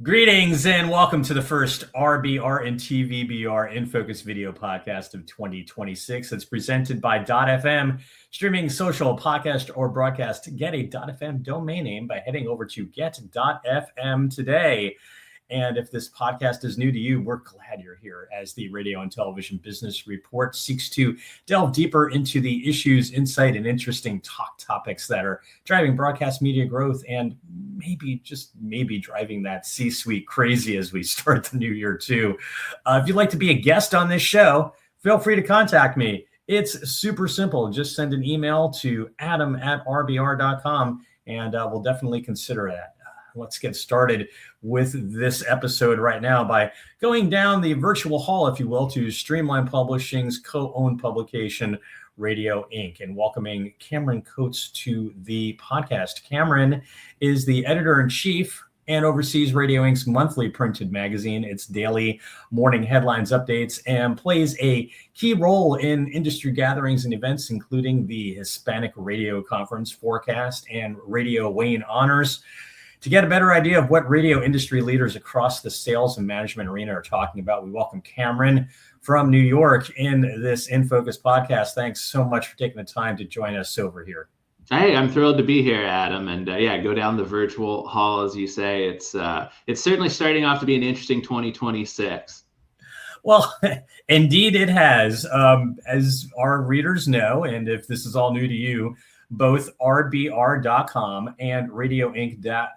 Greetings and welcome to the first RBR and TVBR InFOCUS Video Podcast of 2026. It's presented by .fm, streaming social, podcast, or broadcast. Get a .fm domain name by heading over to get.fm today. And if this podcast is new to you, we're glad you're here as the Radio and Television Business Report seeks to delve deeper into the issues, insight, and interesting topics that are driving broadcast media growth and maybe driving that C-suite crazy as we start the new year too. If you'd like to be a guest on this show, feel free to contact me. It's super simple. Just send an email to adam@rbr.com and we'll definitely consider that. Let's get started with this episode right now by going down the virtual hall, if you will, to Streamline Publishing's co-owned publication, Radio Inc., and welcoming Cameron Coates to the podcast. Cameron is the editor-in-chief and oversees Radio Inc.'s monthly printed magazine, its daily morning headlines updates, and plays a key role in industry gatherings and events, including the Hispanic Radio Conference Forecast and Radio Wayne Honors. To get a better idea of what radio industry leaders across the sales and management arena are talking about, we welcome Cameron from New York in this InFOCUS podcast. Thanks so much for taking the time to join us over here. Hey, I'm thrilled to be here, Adam. And go down the virtual hall, as you say. It's certainly starting off to be an interesting 2026. Well, indeed it has. As our readers know, and if this is all new to you, both RBR.com and RadioInc.com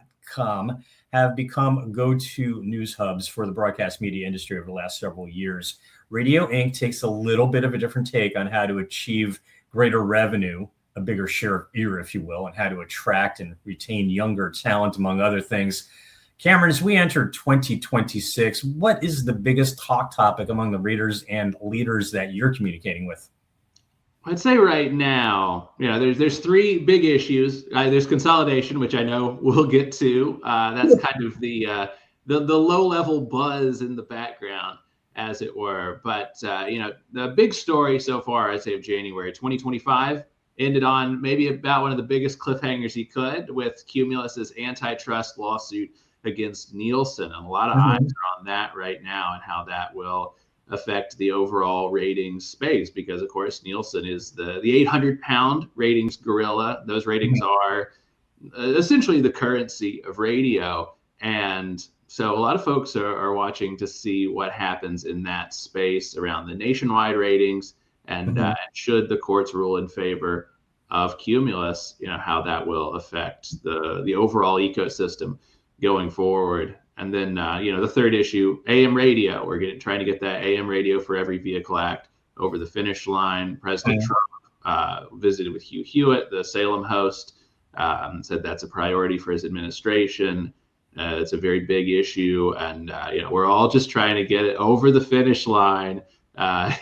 have become go-to news hubs for the broadcast media industry over the last several years. Radio Inc. takes a little bit of a different take on how to achieve greater revenue, a bigger share of ear, if you will, and how to attract and retain younger talent, among other things. Cameron, as we enter 2026, what is the biggest talk topic among the readers and leaders that you're communicating with? I'd say right now, there's three big issues. There's consolidation, which I know we'll get to. That's kind of the low-level buzz in the background, as it were. But the big story so far, I'd say, of January 2025 ended on maybe about one of the biggest cliffhangers you could, with Cumulus's antitrust lawsuit against Nielsen, and a lot of eyes are on that right now and how that will affect the overall ratings space, because of course Nielsen is the 800-pound ratings gorilla. Those ratings are essentially the currency of radio, and so a lot of folks are watching to see what happens in that space around the nationwide ratings, and should the courts rule in favor of Cumulus, how that will affect the overall ecosystem going forward. And then, the third issue, AM radio. We're trying to get that AM radio for every vehicle act over the finish line. President Trump visited with Hugh Hewitt, the Salem host, said that's a priority for his administration. It's a very big issue. And, we're all just trying to get it over the finish line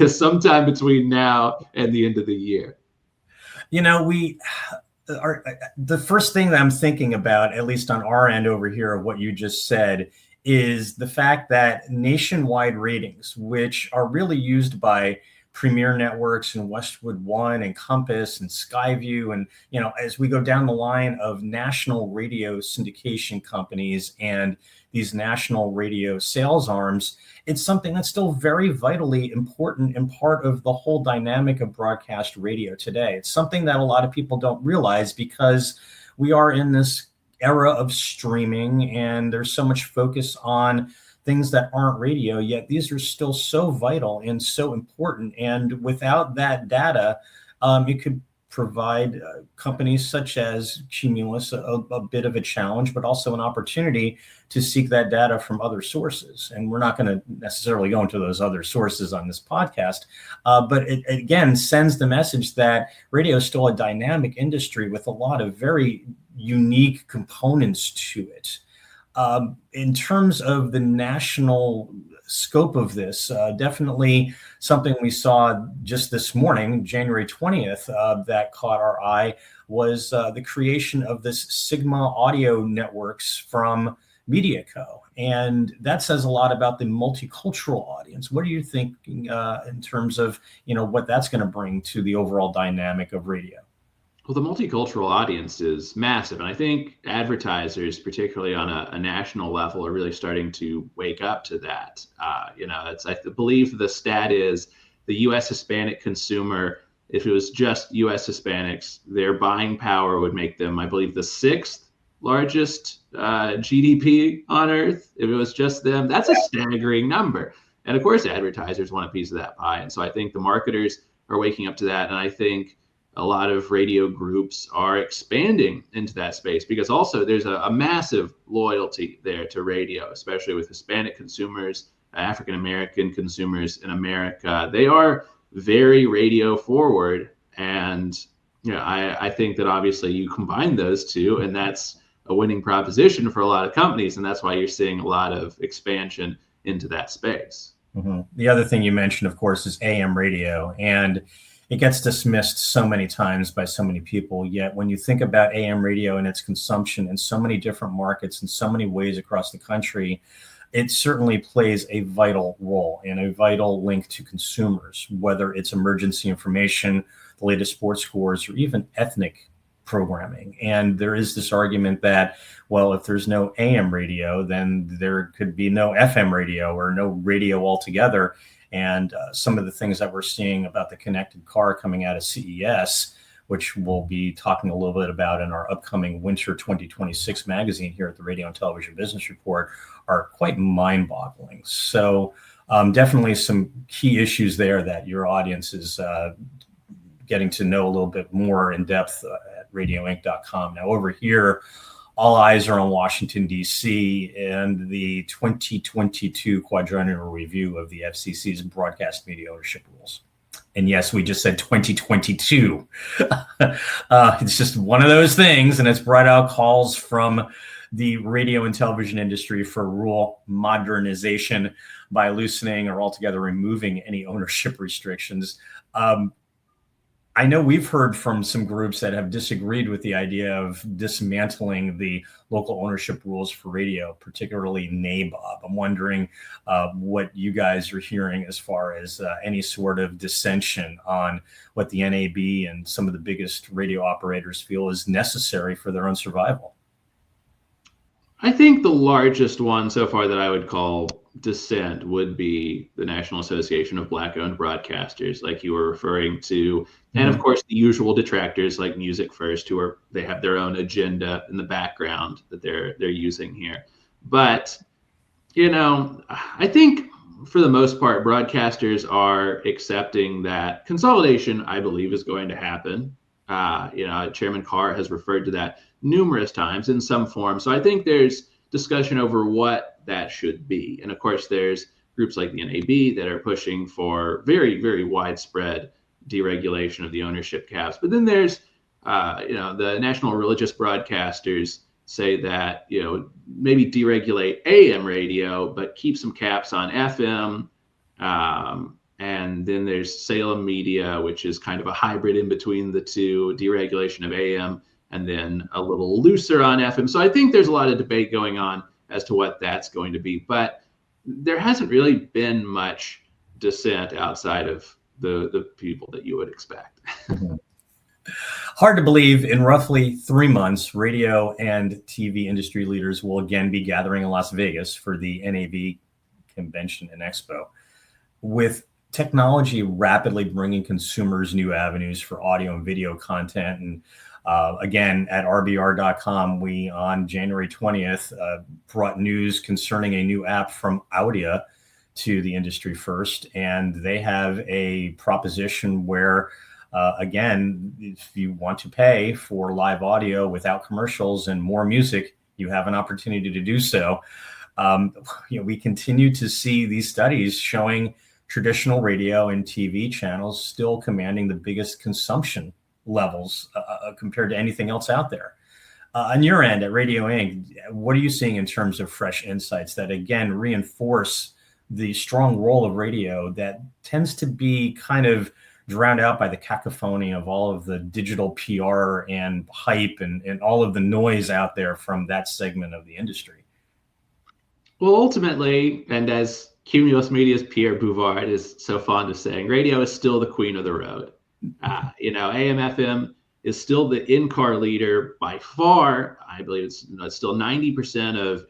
sometime between now and the end of the year. The first thing that I'm thinking about, at least on our end over here, of what you just said, is the fact that nationwide ratings, which are really used by premier networks and Westwood One and Compass and Skyview, and as we go down the line of national radio syndication companies and these national radio sales arms, it's something that's still very vitally important and part of the whole dynamic of broadcast radio today. It's something that a lot of people don't realize, because we are in this era of streaming and there's so much focus on things that aren't radio, yet these are still so vital and so important. And without that data, it could provide companies such as Cumulus a bit of a challenge, but also an opportunity to seek that data from other sources. And we're not going to necessarily go into those other sources on this podcast, but it again sends the message that radio is still a dynamic industry with a lot of very unique components to it. In terms of the national scope of this, definitely something we saw just this morning, January 20th, that caught our eye was the creation of this Sigma Audio Networks from MediaCo. And that says a lot about the multicultural audience. What are you thinking in terms of, what that's going to bring to the overall dynamic of radio? Well, the multicultural audience is massive. And I think advertisers, particularly on a national level, are really starting to wake up to that. I believe the stat is the U.S. Hispanic consumer, if it was just U.S. Hispanics, their buying power would make them, I believe, the sixth largest GDP on earth. If it was just them, that's a staggering number. And of course, advertisers want a piece of that pie. And so I think the marketers are waking up to that. And I think a lot of radio groups are expanding into that space because also there's a massive loyalty there to radio, especially with Hispanic consumers, African-American consumers in America. They are very radio forward. And I think that obviously you combine those two, and that's a winning proposition for a lot of companies. And that's why you're seeing a lot of expansion into that space. Mm-hmm. The other thing you mentioned, of course, is AM radio. And it gets dismissed so many times by so many people. Yet when you think about AM radio and its consumption in so many different markets in so many ways across the country, it certainly plays a vital role and a vital link to consumers, whether it's emergency information, the latest sports scores, or even ethnic programming. And there is this argument that, well, if there's no AM radio, then there could be no FM radio or no radio altogether. And some of the things that we're seeing about the connected car coming out of CES, which we'll be talking a little bit about in our upcoming Winter 2026 magazine here at the Radio and Television Business Report, are quite mind-boggling. So definitely some key issues there that your audience is getting to know a little bit more in depth at radioinc.com. Now over here, all eyes are on Washington, D.C. and the 2022 quadrennial review of the FCC's broadcast media ownership rules. And yes, we just said 2022. It's just one of those things, and it's brought out calls from the radio and television industry for rule modernization by loosening or altogether removing any ownership restrictions. I know we've heard from some groups that have disagreed with the idea of dismantling the local ownership rules for radio, particularly NABOB. I'm wondering what you guys are hearing as far as any sort of dissension on what the NAB and some of the biggest radio operators feel is necessary for their own survival. I think the largest one so far that I would call dissent would be the National Association of Black-Owned Broadcasters, like you were referring to, and of course the usual detractors like Music First, they have their own agenda in the background that they're using here. But I think for the most part, broadcasters are accepting that consolidation, I believe, is going to happen. Chairman Carr has referred to that numerous times in some form. So I think there's discussion over what that should be. And of course, there's groups like the NAB that are pushing for very, very widespread deregulation of the ownership caps. But then there's, the national religious broadcasters say that, maybe deregulate AM radio, but keep some caps on FM. And then there's Salem Media, which is kind of a hybrid in between the two, deregulation of AM, and then a little looser on FM. So I think there's a lot of debate going on as to what that's going to be. But there hasn't really been much dissent outside of the people that you would expect. Hard to believe in roughly 3 months, radio and TV industry leaders will again be gathering in Las Vegas for the NAB Convention and Expo. With technology rapidly bringing consumers new avenues for audio and video content. And again, at RBR.com, we on January 20th brought news concerning a new app from Audia to the industry first. And they have a proposition where, again, if you want to pay for live audio without commercials and more music, you have an opportunity to do so. We continue to see these studies showing traditional radio and TV channels still commanding the biggest consumption levels compared to anything else out there. On your end at Radio Inc., what are you seeing in terms of fresh insights that, again, reinforce the strong role of radio that tends to be kind of drowned out by the cacophony of all of the digital PR and hype and all of the noise out there from that segment of the industry? Well, ultimately, and as Cumulus Media's Pierre Bouvard is so fond of saying, radio is still the queen of the road. AM, FM, is still the in-car leader by far. I believe it's still 90% of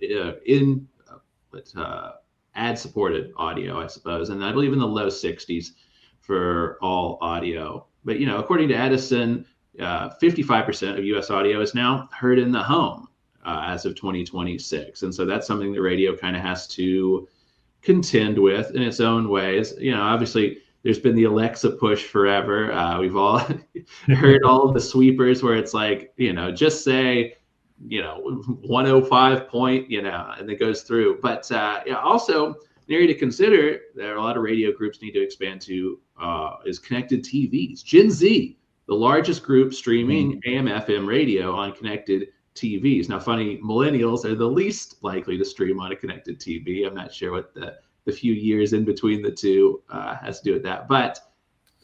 ad-supported audio, I suppose, and I believe in the low 60s for all audio. But according to Edison, 55% of U.S. audio is now heard in the home as of 2026, and so that's something the radio kind of has to contend with in its own ways. Obviously, there's been the Alexa push forever. We've all heard all of the sweepers where it's like, just say, 105 point, and it goes through. But also an area to consider that a lot of radio groups need to expand to is connected TVs. Gen Z, the largest group streaming AM, FM radio on connected TVs. Now, funny, millennials are the least likely to stream on a connected TV. I'm not sure what the few years in between the two has to do with that, but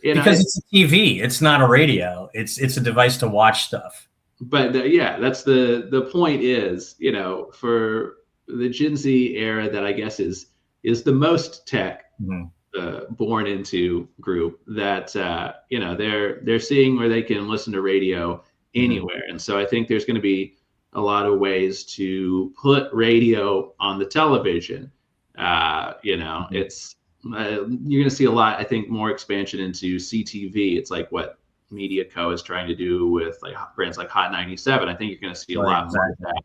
because it's a TV, it's not a radio. It's a device to watch stuff. But that's the point is, for the Gen Z era that I guess is the most tech born into group, that they're seeing where they can listen to radio anywhere, and so I think there's going to be a lot of ways to put radio on the television. It's you're going to see a lot, I think, more expansion into CTV. It's like what Media Co is trying to do with like brands like Hot 97. I think you're going to see a lot more of that.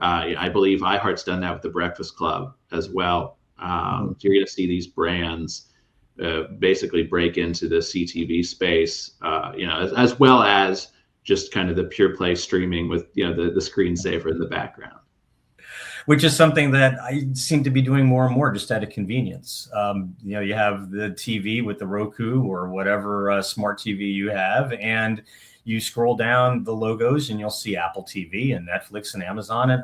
I believe iHeart's done that with the Breakfast Club as well. So you're going to see these brands basically break into the CTV space, as well as just kind of the pure play streaming with the screensaver in the background. Which is something that I seem to be doing more and more just out of convenience. You have the TV with the Roku or whatever smart TV you have, and you scroll down the logos and you'll see Apple TV and Netflix and Amazon, and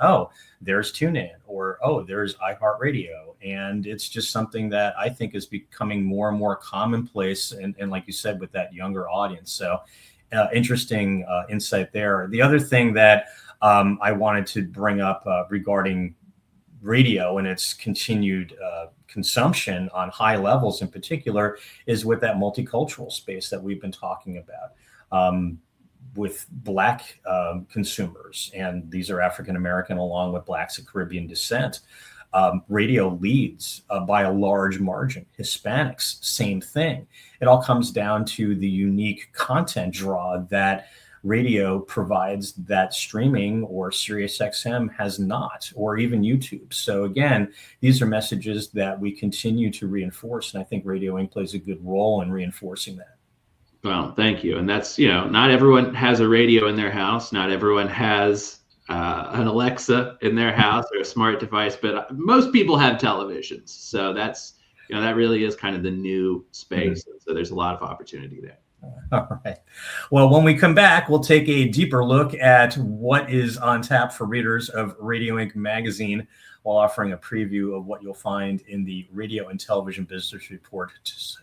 there's TuneIn, or there's iHeartRadio. And it's just something that I think is becoming more and more commonplace, and like you said, with that younger audience. So interesting insight there. The other thing that I wanted to bring up regarding radio and its continued consumption on high levels in particular is with that multicultural space that we've been talking about with Black consumers. And these are African-American along with Blacks of Caribbean descent. Radio leads by a large margin. Hispanics, same thing. It all comes down to the unique content draw that radio provides that streaming or SiriusXM has not, or even YouTube. So again, these are messages that we continue to reinforce, and I think Radio Inc. plays a good role in reinforcing that. Well, thank you. And that's, not everyone has a radio in their house. Not everyone has an Alexa in their house or a smart device, but most people have televisions. So that's, that really is kind of the new space. So there's a lot of opportunity there. All right. Well, when we come back, we'll take a deeper look at what is on tap for readers of Radio Inc. magazine, while offering a preview of what you'll find in the Radio and Television Business Report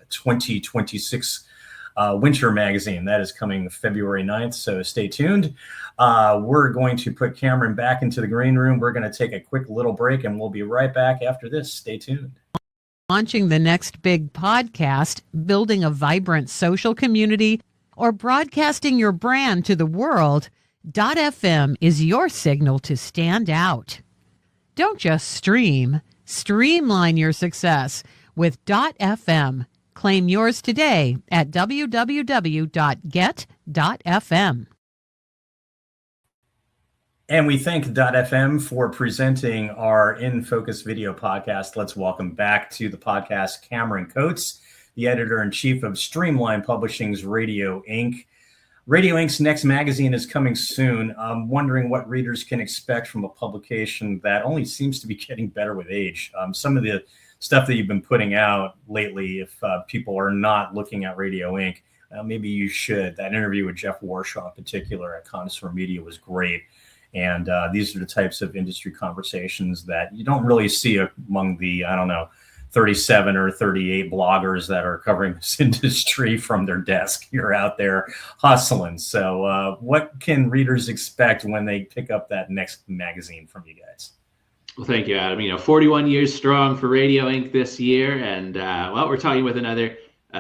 2026 winter magazine. That is coming February 9th, so stay tuned. We're going to put Cameron back into the green room. We're going to take a quick little break, and we'll be right back after this. Stay tuned. Launching the next big podcast, building a vibrant social community, or broadcasting your brand to the world, .fm is your signal to stand out. Don't just stream, streamline your success with .fm. Claim yours today at www.get.fm. And we thank .fm for presenting our InFOCUS Video Podcast. Let's welcome back to the podcast Cameron Coates, the editor-in-chief of Streamline Publishing's Radio Inc. Radio Inc.'s next magazine is coming soon. I'm wondering what readers can expect from a publication that only seems to be getting better with age. Some of the stuff that you've been putting out lately, if people are not looking at Radio Inc., maybe you should. That interview with Jeff Warshaw in particular at Connoisseur Media was great. And these are the types of industry conversations that you don't really see among the, 37 or 38 bloggers that are covering this industry from their desk. You're out there hustling. So what can readers expect when they pick up that next magazine from you guys? Well, thank you, Adam. 41 years strong for Radio Inc. this year. And, we're talking with another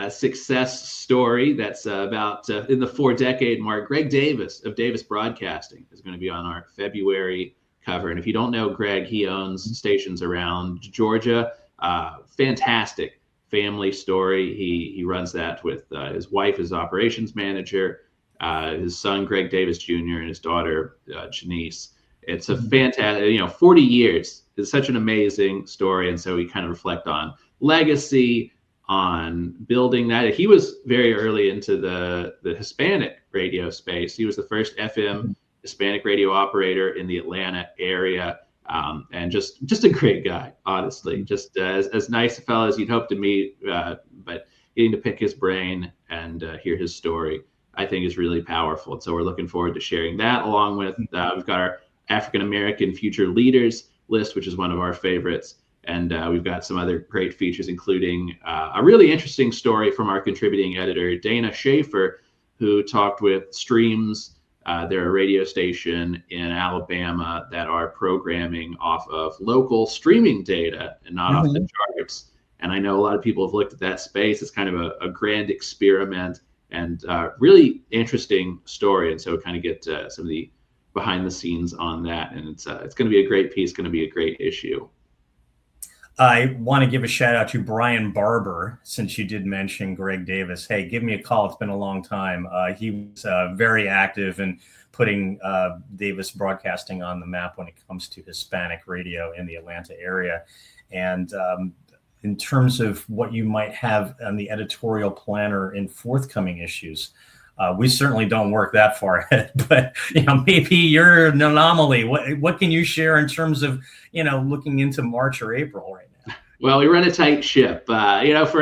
success story that's about in the 4-decade mark. Greg Davis of Davis Broadcasting is going to be on our February cover. And if you don't know Greg, he owns stations around Georgia. Fantastic family story. He runs that with his wife as operations manager, his son Greg Davis Jr. and his daughter Janice. It's a fantastic, 40 years is such an amazing story. And so we kind of reflect on legacy, on building that. He was very early into the Hispanic radio space. He was the first FM Hispanic radio operator in the Atlanta area. And just a great guy, honestly, just as nice a fellow as you'd hope to meet, but getting to pick his brain and hear his story, I think is really powerful. And so we're looking forward to sharing that along with, we've got our African-American Future Leaders list, which is one of our favorites. And we've got some other great features, including a really interesting story from our contributing editor, Dana Schaefer, who talked with Streams. They're a radio station in Alabama that are programming off of local streaming data and not off the charts. And I know a lot of people have looked at that space. It's kind of a grand experiment and really interesting story. And so kind of get some of the behind the scenes on that. And it's going to be a great piece, going to be a great issue. I want to give a shout out to Brian Barber, since you did mention Greg Davis. Hey, give me a call. It's been a long time. He was very active in putting Davis Broadcasting on the map when it comes to Hispanic radio in the Atlanta area. And in terms of what you might have on the editorial planner in forthcoming issues, we certainly don't work that far ahead, but maybe you're an anomaly. What can you share in terms of looking into March or April right now? Well, we run a tight ship. For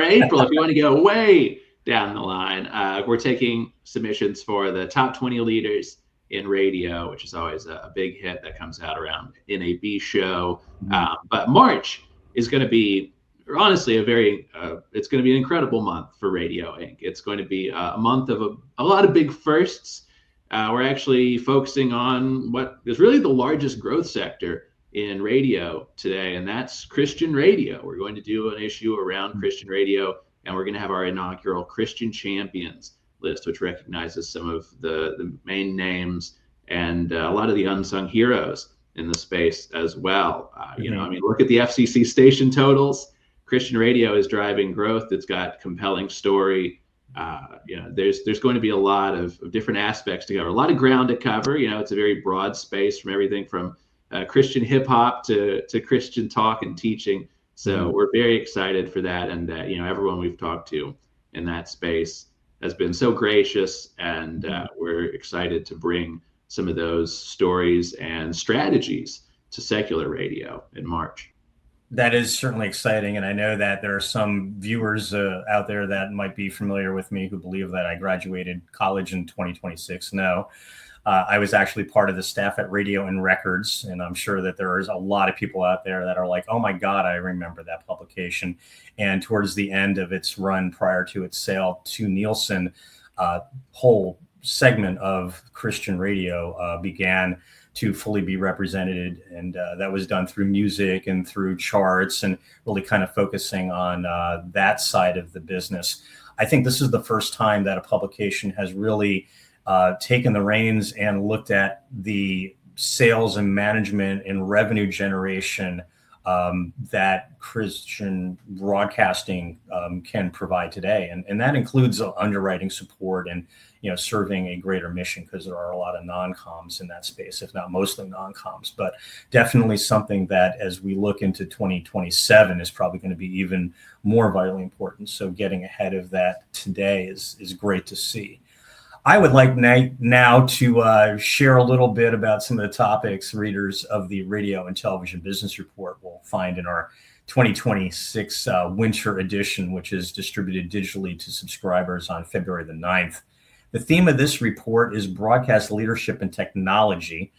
April, if you want to go way down the line, we're taking submissions for the top 20 leaders in radio, which is always a big hit that comes out around NAB show. But March is going to be honestly it's going to be an incredible month for Radio Inc. It's going to be a month of a lot of big firsts. We're actually focusing on what is really the largest growth sector in radio today, and that's Christian radio. We're going to do an issue around Christian radio, and we're going to have our inaugural Christian Champions list, which recognizes some of the main names and a lot of the unsung heroes in the space as well. Look at the FCC station totals. Christian radio is driving growth. It's got compelling story. There's going to be a lot of different aspects to cover, a lot of ground to cover. It's a very broad space, from everything from Christian hip hop to Christian talk and teaching. So we're very excited for that. And everyone we've talked to in that space has been so gracious, and we're excited to bring some of those stories and strategies to secular radio in March. That is certainly exciting. And I know that there are some viewers out there that might be familiar with me who believe that I graduated college in 2026. No, I was actually part of the staff at Radio and Records. And I'm sure that there is a lot of people out there that are like, oh my God, I remember that publication. And towards the end of its run prior to its sale to Nielsen, whole segment of Christian radio began to fully be represented. And that was done through music and through charts and really kind of focusing on that side of the business. I think this is the first time that a publication has really taken the reins and looked at the sales and management and revenue generation that Christian broadcasting can provide today. And that includes underwriting support and serving a greater mission, because there are a lot of non-coms in that space, if not mostly non-coms, but definitely something that as we look into 2027 is probably going to be even more vitally important. So getting ahead of that today is great to see. I would like now to share a little bit about some of the topics readers of the Radio and Television Business Report will find in our 2026 winter edition, which is distributed digitally to subscribers on February the 9th. The theme of this report is broadcast leadership and technology,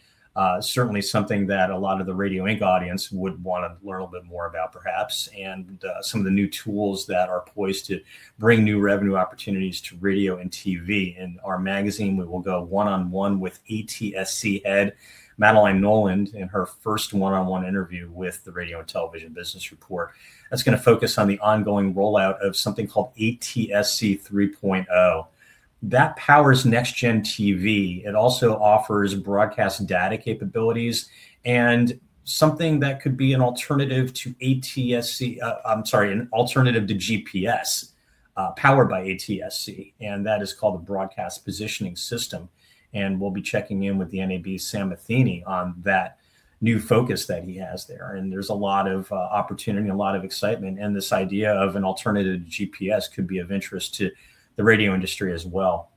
certainly something that a lot of the Radio Inc. audience would want to learn a little bit more about, perhaps, and some of the new tools that are poised to bring new revenue opportunities to radio and TV. In our magazine, we will go one-on-one with ATSC head Madeline Noland in her first one-on-one interview with the Radio and Television Business Report. That's going to focus on the ongoing rollout of something called ATSC 3.0. That powers next-gen TV. It also offers broadcast data capabilities and something that could be an alternative to an alternative to GPS, powered by ATSC, and that is called the Broadcast Positioning System. And we'll be checking in with the NAB's Sam Matheny on that new focus that he has there. And there's a lot of opportunity, a lot of excitement, and this idea of an alternative to GPS could be of interest to the radio industry as well.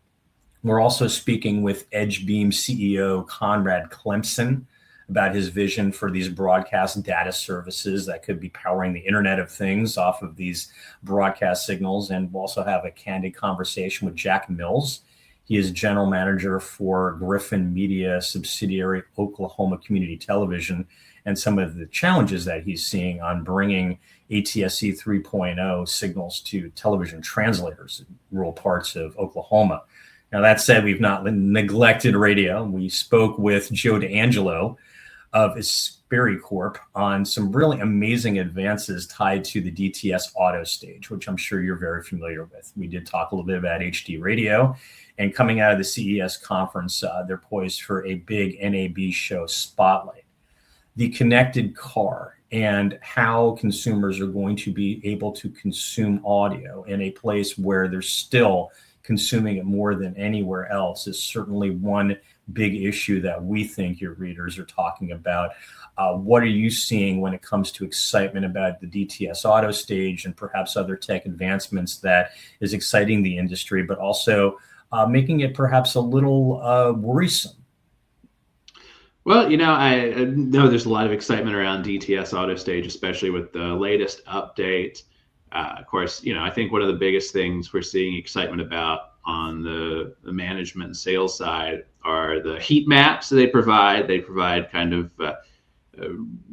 We're also speaking with EdgeBeam CEO Conrad Clemson about his vision for these broadcast data services that could be powering the Internet of Things off of these broadcast signals. And we'll also have a candid conversation with Jack Mills. He is general manager for Griffin Media subsidiary Oklahoma Community Television, and some of the challenges that he's seeing on bringing ATSC 3.0 signals to television translators in rural parts of Oklahoma. Now, that said, we've not neglected radio. We spoke with Joe D'Angelo of Esperi Corp on some really amazing advances tied to the DTS auto stage, which I'm sure you're very familiar with. We did talk a little bit about HD radio, and coming out of the CES conference, they're poised for a big NAB show spotlight. The connected car and how consumers are going to be able to consume audio in a place where they're still consuming it more than anywhere else is certainly one big issue that we think your readers are talking about. What are you seeing when it comes to excitement about the DTS auto stage and perhaps other tech advancements that is exciting the industry, but also making it perhaps a little worrisome? Well, I know there's a lot of excitement around DTS auto stage, especially with the latest update. Of course, I think one of the biggest things we're seeing excitement about on the management and sales side are the heat maps that they provide. They provide kind of,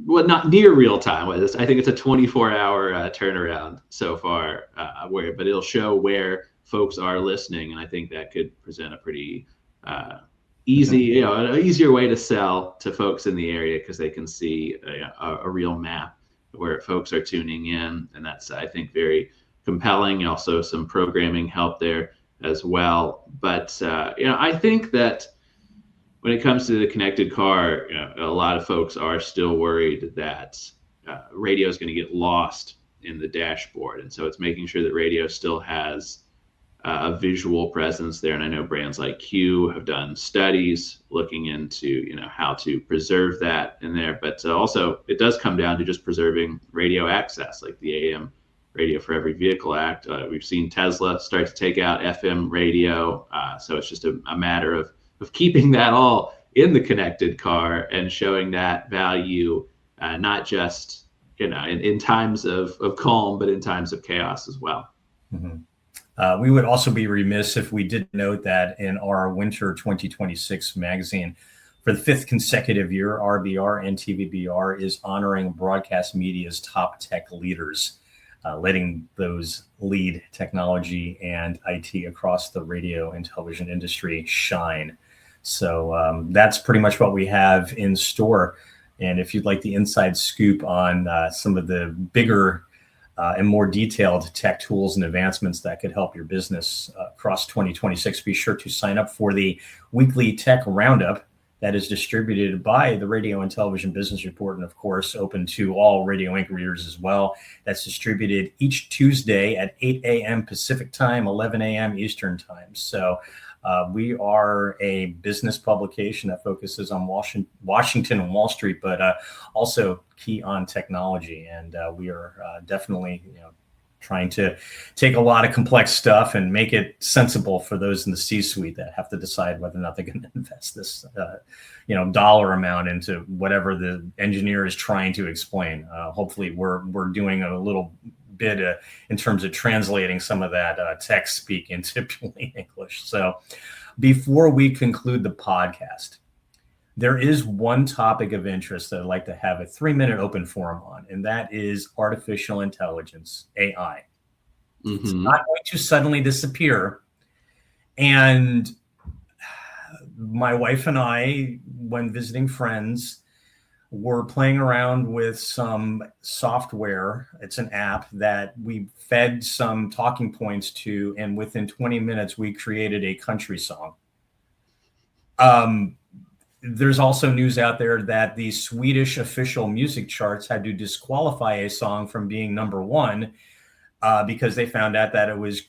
not near real time. I think it's a 24-hour turnaround so far, but it'll show where folks are listening, and I think that could present a pretty easy, an easier way to sell to folks in the area because they can see a real map where folks are tuning in, and that's, I think, very compelling. Also, some programming help there as well. But I think that when it comes to the connected car, a lot of folks are still worried that radio is going to get lost in the dashboard, and so it's making sure that radio still has a visual presence there. And I know brands like Q have done studies looking into how to preserve that in there, but also it does come down to just preserving radio access, like the AM Radio for Every Vehicle Act. We've seen Tesla start to take out FM radio, so it's just a matter of keeping that all in the connected car and showing that value, not just in times of calm, but in times of chaos as well. Mm-hmm. We would also be remiss if we didn't note that in our Winter 2026 magazine, for the fifth consecutive year, RBR and TVBR is honoring broadcast media's top tech leaders, letting those lead technology and IT across the radio and television industry shine. So that's pretty much what we have in store. And if you'd like the inside scoop on some of the bigger and more detailed tech tools and advancements that could help your business across 2026, be sure to sign up for the weekly tech roundup that is distributed by the Radio and Television Business Report, and of course open to all Radio Inc. readers as well. That's distributed each Tuesday at 8 a.m. Pacific time, 11 a.m. Eastern time. So we are a business publication that focuses on Washington and Wall Street, but also key on technology. And we are definitely, trying to take a lot of complex stuff and make it sensible for those in the C-suite that have to decide whether or not they're going to invest this, dollar amount into whatever the engineer is trying to explain. Hopefully, we're doing a little bit in terms of translating some of that tech speak into plain English. So, before we conclude the podcast, there is one topic of interest that I'd like to have a 3-minute open forum on, and that is artificial intelligence, AI. Mm-hmm. It's not going to suddenly disappear. And my wife and I, when visiting friends, were playing around with some software. It's an app that we fed some talking points to, and within 20 minutes, we created a country song. There's also news out there that the Swedish official music charts had to disqualify a song from being number one because they found out that it was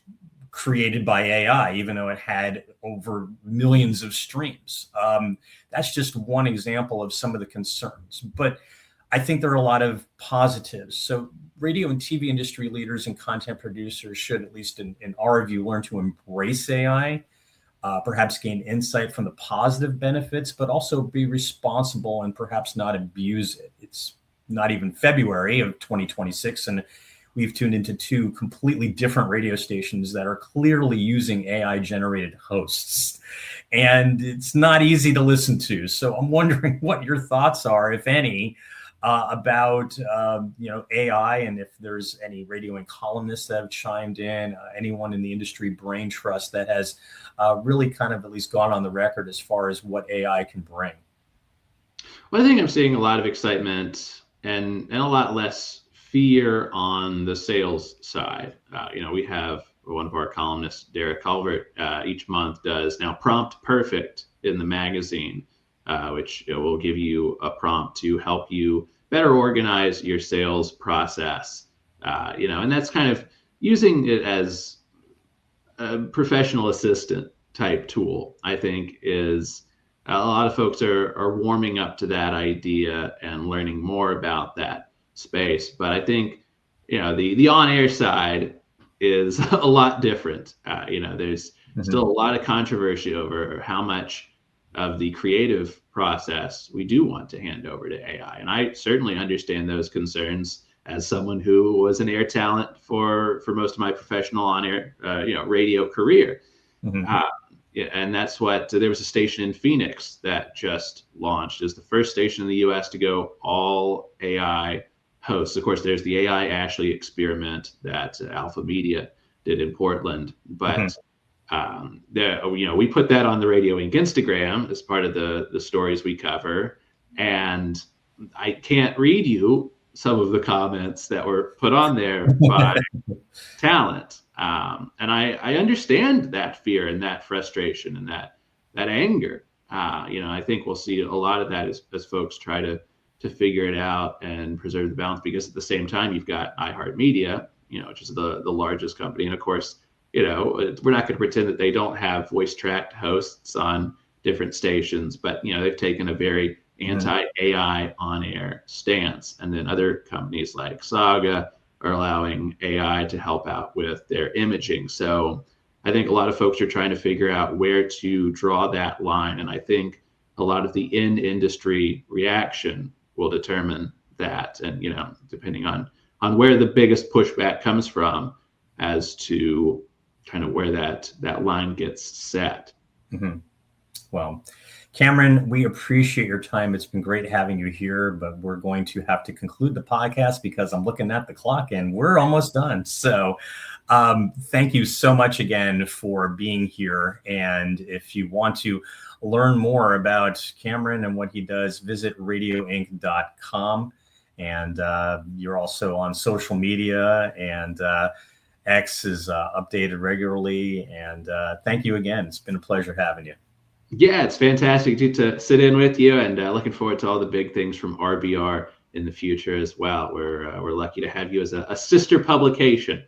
created by AI, even though it had over millions of streams. That's just one example of some of the concerns, but I think there are a lot of positives. So radio and TV industry leaders and content producers should, at least in our view, learn to embrace AI, perhaps gain insight from the positive benefits, but also be responsible and perhaps not abuse it. It's not even February of 2026, and we've tuned into two completely different radio stations that are clearly using AI-generated hosts. And it's not easy to listen to. So I'm wondering what your thoughts are, if any, about AI, and if there's any radioing columnists that have chimed in, anyone in the industry brain trust that has really kind of at least gone on the record as far as what AI can bring. Well, I think I'm seeing a lot of excitement and a lot less fear on the sales side. We have one of our columnists, Derek Culvert, each month does now Prompt Perfect in the magazine, which will give you a prompt to help you better organize your sales process. And that's kind of using it as a professional assistant type tool. I think is a lot of folks are warming up to that idea and learning more about that space. But I think, the on-air side is a lot different. There's still a lot of controversy over how much of the creative process we do want to hand over to AI. And I certainly understand those concerns as someone who was an air talent for most of my professional on-air, radio career. And that's what, there was a station in Phoenix that just launched as the first station in the US to go all AI hosts. Of course, there's the AI Ashley experiment that Alpha Media did in Portland, but we put that on the Radio Inc. Instagram as part of the stories we cover, and I can't read you some of the comments that were put on there by talent, and I understand that fear and that frustration and that anger. I think we'll see a lot of that as folks try to figure it out and preserve the balance, because at the same time you've got iHeartMedia, which is the largest company, and of course, we're not going to pretend that they don't have voice tracked hosts on different stations, but they've taken a very anti-AI on-air stance. And then other companies like Saga are allowing AI to help out with their imaging. So I think a lot of folks are trying to figure out where to draw that line. And I think a lot of the in-industry reaction will determine that. And, depending on where the biggest pushback comes from as to kind of where that line gets set. Well, Cameron, we appreciate your time. It's been great having you here, but we're going to have to conclude the podcast because I'm looking at the clock and we're almost done. So thank you so much again for being here. And if you want to learn more about Cameron and what he does, visit radioinc.com. And you're also on social media, and X is updated regularly. And thank you again. It's been a pleasure having you. Yeah, it's fantastic to sit in with you, and looking forward to all the big things from RBR in the future as well. We're lucky to have you as a sister publication.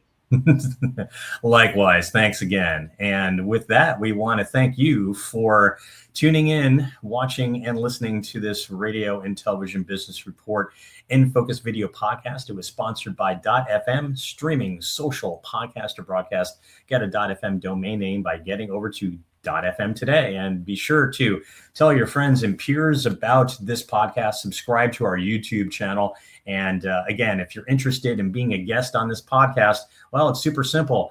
Likewise, thanks again. And with that, we want to thank you for tuning in, watching, and listening to this radio and television business report InFOCUS Video Podcast. It was sponsored by .fm, streaming social podcast or broadcast. Get a .fm domain name by getting over to .fm today, and be sure to tell your friends and peers about this podcast. Subscribe to our YouTube channel, and again, if you're interested in being a guest on this podcast, well, it's super simple.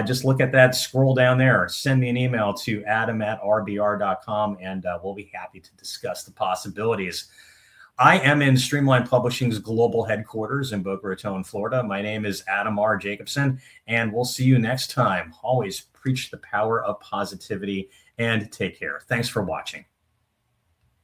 Just look at that scroll down there, send me an email to adam@rbr.com, and we'll be happy to discuss the possibilities. I am in Streamline Publishing's global headquarters in Boca Raton, Florida. My name is Adam R. Jacobson, and we'll see you next time. Always preach the power of positivity and take care. Thanks for watching.